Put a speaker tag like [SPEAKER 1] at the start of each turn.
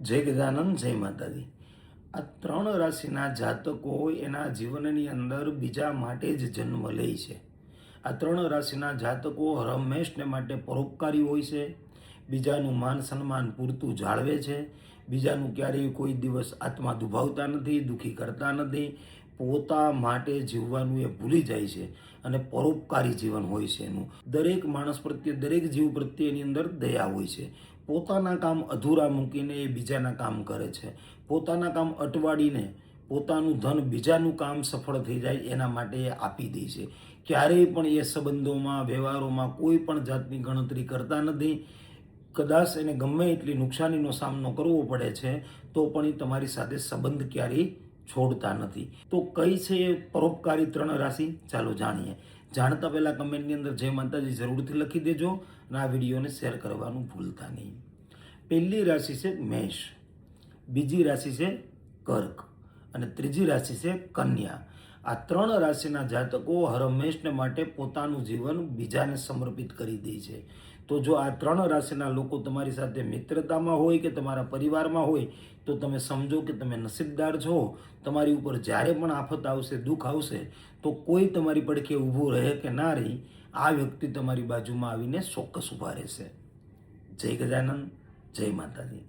[SPEAKER 1] જય ગજાનંદ, જય માતાજી। આ 3 રાશિના જાતકો એના જીવનની અંદર બીજા માટે જ જન્મ લે છે। આ 3 રાશિના જાતકો હંમેશને માટે પરોપકારી હોય છે, બીજાનું માન સન્માન પૂરતું જાળવે છે, બીજાનું ક્યારેય કોઈ દિવસ આત્મા દુભાવતા નથી, દુઃખી કરતા નથી, પોતા માટે જીવવાનું એ ભૂલી જાય છે અને પરોપકારી જીવન હોય છે એનું। દરેક માણસ પ્રત્યે, દરેક જીવ પ્રત્યે એની અંદર દયા હોય છે। પોતાના કામ અધૂરા મૂકીને એ બીજાના કામ કરે છે, પોતાના કામ અટવાડીને પોતાનું ધન બીજાનું કામ સફળ થઈ જાય એના માટે એ આપી દે છે। ક્યારેય પણ એ સંબંધોમાં, વ્યવહારોમાં કોઈ પણ જાતની ગણતરી કરતા નથી। કદાચ એને ગમે એટલી નુકસાનીનો સામનો કરવો પડે છે તો પણ એ તમારી સાથે સંબંધ ક્યારેય છોડતા નથી। તો કઈ છે એ પરોપકારી 3 રાશિ, ચાલો જાણીએ। જાણતા પહેલાં કમેન્ટની અંદર જય માતાજી જરૂરથી લખી દેજો અને આ વિડીયોને શેર કરવાનું ભૂલતા નહીં। પહેલી રાશિ છે મેષ, બીજી રાશિ છે કર્ક અને ત્રીજી રાશિ છે કન્યા। આ 3 રાશિના જાતકો હંમેશને માટે પોતાનું જીવન બીજાને સમર્પિત કરી દે છે। તો જો આ 3 રાશિના લોકો તમારી સાથે મિત્રતામાં હોય કે તમારા પરિવારમાં હોય તો તમે સમજો કે તમે નસીબદાર છો। તમારી ઉપર જ્યારે પણ આફત આવશે, દુઃખ આવશે તો કોઈ તમારી પડખે ઊભું રહે કે ના રહે, આ વ્યક્તિ તમારી બાજુમાં આવીને ચોક્કસ ઊભા રહેશે। જય ગજાનંદ, જય માતાજી।